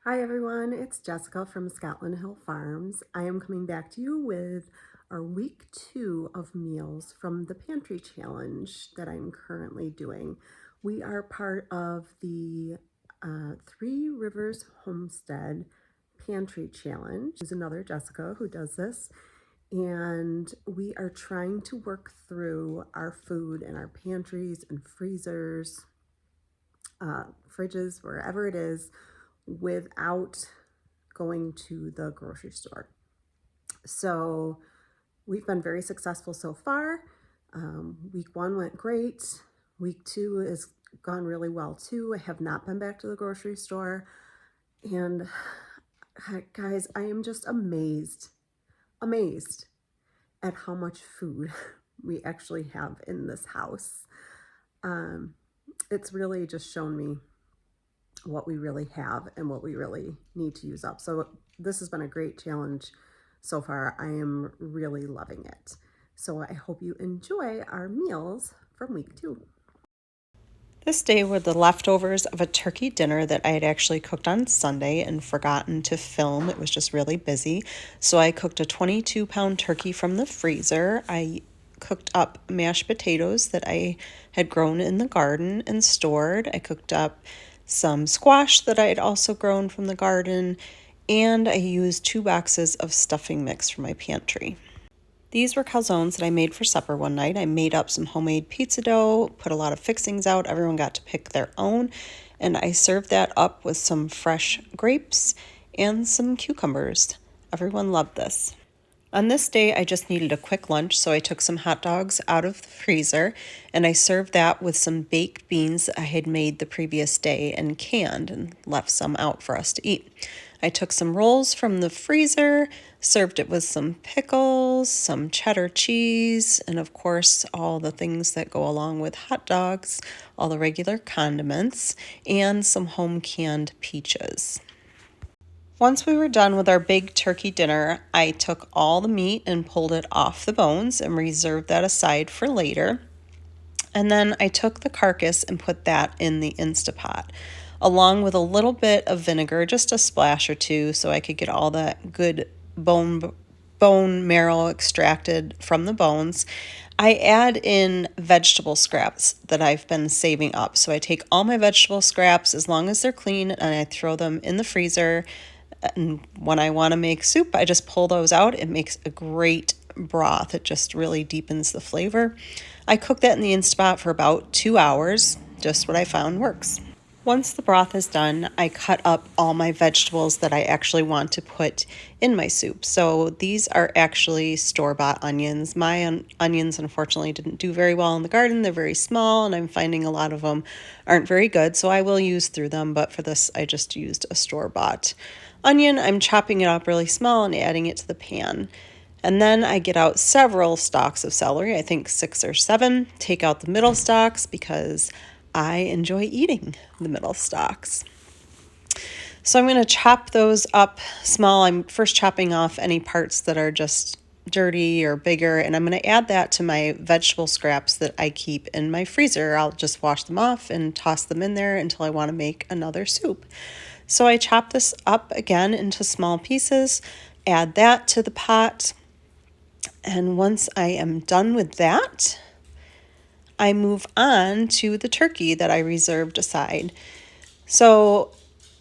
Hi everyone, it's Jessica from Scotland Hill Farms. I am coming back to you with our week 2 of meals from the Pantry Challenge that I'm currently doing. We are part of the Three Rivers Homestead Pantry Challenge. There's another Jessica who does this, and we are trying to work through our food in our pantries and freezers, fridges, wherever it is, without going to the grocery store. So we've been very successful so far. Week 1 went great. Week 2 has gone really well too. I have not been back to the grocery store. And guys, I am just amazed at how much food we actually have in this house. It's really just shown me what we really have and what we really need to use up. So this has been a great challenge so far. I am really loving it. So I hope you enjoy our meals from week 2. This day were the leftovers of a turkey dinner that I had actually cooked on Sunday and forgotten to film. It was just really busy. So I cooked a 22-pound turkey from the freezer. I cooked up mashed potatoes that I had grown in the garden and stored. I cooked up some squash that I had also grown from the garden, and I used 2 boxes of stuffing mix from my pantry. These were calzones that I made for supper one night. I made up some homemade pizza dough, put a lot of fixings out. Everyone got to pick their own, and I served that up with some fresh grapes and some cucumbers. Everyone loved this. On this day, I just needed a quick lunch, so I took some hot dogs out of the freezer and I served that with some baked beans I had made the previous day and canned and left some out for us to eat. I took some rolls from the freezer, served it with some pickles, some cheddar cheese, and of course, all the things that go along with hot dogs, all the regular condiments, and some home canned peaches. Once we were done with our big turkey dinner, I took all the meat and pulled it off the bones and reserved that aside for later. And then I took the carcass and put that in the Instapot, along with a little bit of vinegar, just a splash or two, so I could get all that good bone marrow extracted from the bones. I add in vegetable scraps that I've been saving up. So I take all my vegetable scraps as long as they're clean and I throw them in the freezer. And when I want to make soup, I just pull those out. It makes a great broth. It just really deepens the flavor. I cook that in the Instapot for about 2 hours, just what I found works. Once the broth is done, I cut up all my vegetables that I actually want to put in my soup. So these are actually store-bought onions. My onions, unfortunately, didn't do very well in the garden. They're very small, and I'm finding a lot of them aren't very good, so I will use through them, but for this, I just used a store-bought onion. I'm chopping it up really small and adding it to the pan. And then I get out several stalks of celery, I think 6 or 7. Take out the middle stalks because I enjoy eating the middle stalks. So I'm going to chop those up small. I'm first chopping off any parts that are just dirty or bigger, and I'm going to add that to my vegetable scraps that I keep in my freezer. I'll just wash them off and toss them in there until I want to make another soup. So I chop this up again into small pieces, add that to the pot, and once I am done with that, I move on to the turkey that I reserved aside. So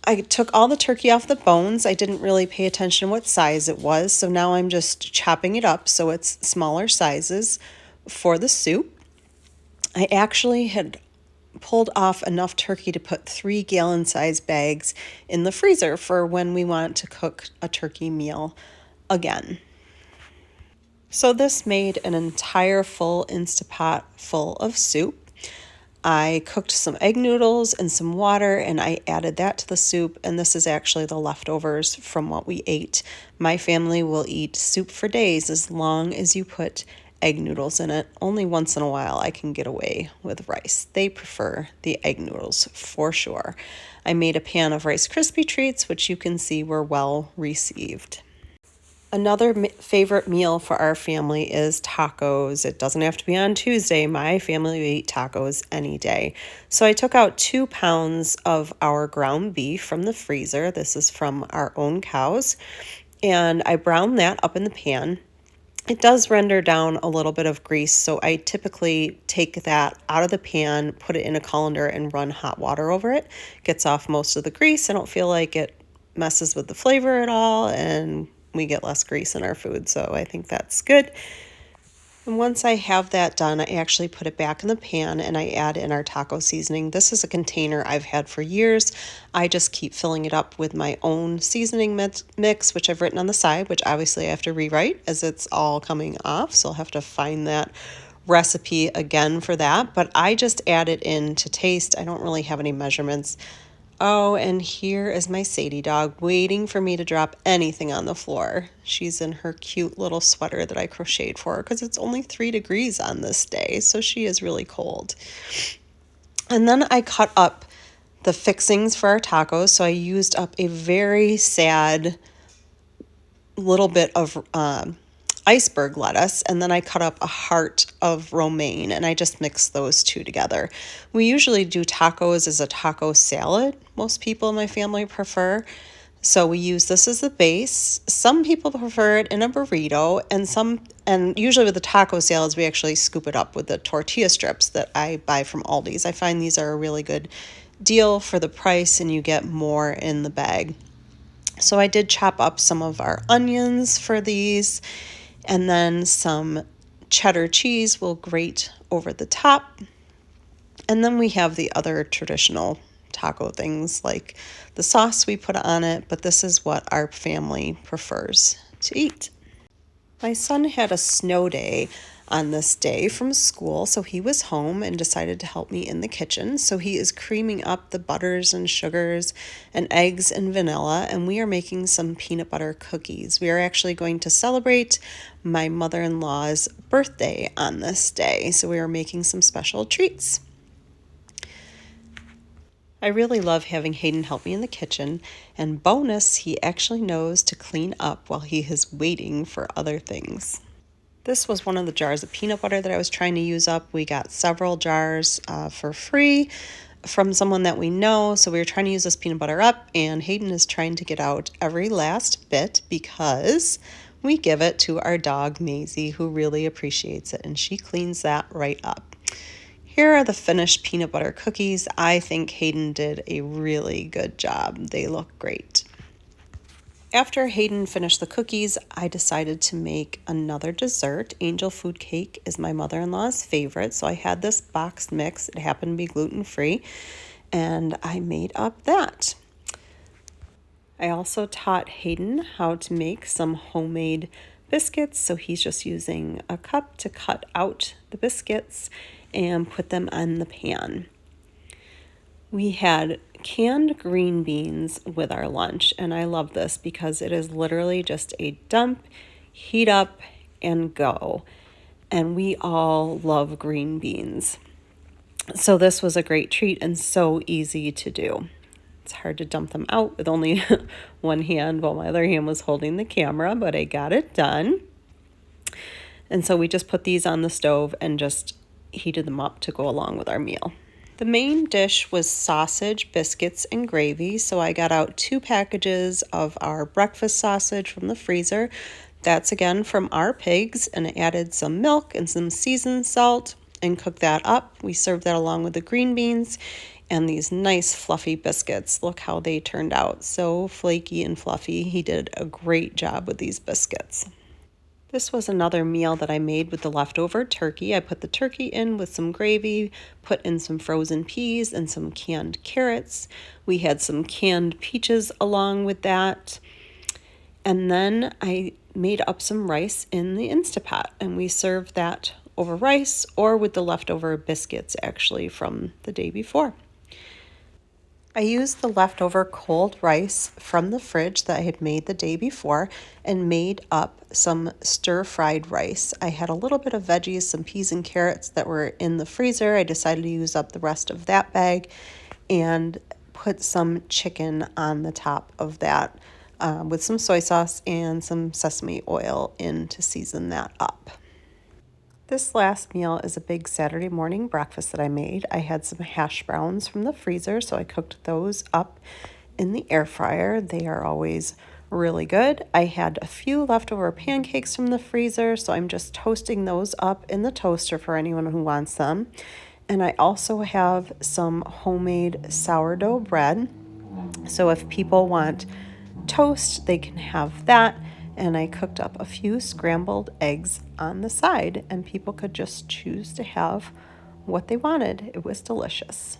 I took all the turkey off the bones. I didn't really pay attention what size it was, so now I'm just chopping it up so it's smaller sizes for the soup. I actually had pulled off enough turkey to put 3-gallon size bags in the freezer for when we want to cook a turkey meal again. So this made an entire full Instapot full of soup. I cooked some egg noodles and some water and I added that to the soup, and this is actually the leftovers from what we ate. My family will eat soup for days as long as you put egg noodles in it. Only once in a while I can get away with rice. They prefer the egg noodles for sure. I made a pan of Rice Krispie treats, which you can see were well received. Another favorite meal for our family is tacos. It doesn't have to be on Tuesday. My family will eat tacos any day. So I took out 2 pounds of our ground beef from the freezer. This is from our own cows. And I browned that up in the pan. It does render down a little bit of grease, so I typically take that out of the pan, put it in a colander, and run hot water over it. Gets off most of the grease. I don't feel like it messes with the flavor at all, and we get less grease in our food, so I think that's good. And once I have that done, I actually put it back in the pan and I add in our taco seasoning. This is a container I've had for years. I just keep filling it up with my own seasoning mix, which I've written on the side, which obviously I have to rewrite as it's all coming off. So I'll have to find that recipe again for that. But I just add it in to taste. I don't really have any measurements. Oh, and here is my Sadie dog waiting for me to drop anything on the floor. She's in her cute little sweater that I crocheted for her because it's only 3 degrees on this day, so she is really cold. And then I cut up the fixings for our tacos, so I used up a very sad little bit of iceberg lettuce, and then I cut up a heart of romaine, and I just mixed those two together. We usually do tacos as a taco salad. Most people in my family prefer. So we use this as the base. Some people prefer it in a burrito, and usually with the taco salads, we actually scoop it up with the tortilla strips that I buy from Aldi's. I find these are a really good deal for the price, and you get more in the bag. So I did chop up some of our onions for these, and then some cheddar cheese will grate over the top. And then we have the other traditional taco things like the sauce we put on it, but this is what our family prefers to eat. My son had a snow day on this day from school, so he was home and decided to help me in the kitchen. So he is creaming up the butters and sugars and eggs and vanilla, and we are making some peanut butter cookies. We are actually going to celebrate my mother-in-law's birthday on this day, so we are making some special treats. I really love having Hayden help me in the kitchen, and bonus, he actually knows to clean up while he is waiting for other things. This was one of the jars of peanut butter that I was trying to use up. We got several jars for free from someone that we know, so we were trying to use this peanut butter up, and Hayden is trying to get out every last bit because we give it to our dog Maisie, who really appreciates it, and she cleans that right up. Here are the finished peanut butter cookies. I think Hayden did a really good job. They look great. After Hayden finished the cookies, I decided to make another dessert. Angel food cake is my mother-in-law's favorite, so I had this boxed mix. It happened to be gluten-free, and I made up that. I also taught Hayden how to make some homemade biscuits, so he's just using a cup to cut out the biscuits and put them on the pan. We had canned green beans with our lunch, and I love this because it is literally just a dump, heat up, and go. And we all love green beans. So this was a great treat and so easy to do. It's hard to dump them out with only one hand while my other hand was holding the camera, but I got it done. And so we just put these on the stove and just heated them up to go along with our meal. The main dish was sausage, biscuits, and gravy, so I got out 2 packages of our breakfast sausage from the freezer. That's again from our pigs, and I added some milk and some seasoned salt and cooked that up. We served that along with the green beans and these nice fluffy biscuits. Look how they turned out, so flaky and fluffy. He did a great job with these biscuits. This was another meal that I made with the leftover turkey. I put the turkey in with some gravy, put in some frozen peas and some canned carrots. We had some canned peaches along with that. And then I made up some rice in the Instapot, and we served that over rice or with the leftover biscuits actually from the day before. I used the leftover cold rice from the fridge that I had made the day before and made up some stir-fried rice. I had a little bit of veggies, some peas and carrots that were in the freezer. I decided to use up the rest of that bag and put some chicken on the top of that with some soy sauce and some sesame oil in to season that up. This last meal is a big Saturday morning breakfast that I made. I had some hash browns from the freezer, so I cooked those up in the air fryer. They are always really good. I had a few leftover pancakes from the freezer, so I'm just toasting those up in the toaster for anyone who wants them. And I also have some homemade sourdough bread. So if people want toast, they can have that. And I cooked up a few scrambled eggs on the side, and people could just choose to have what they wanted. It was delicious.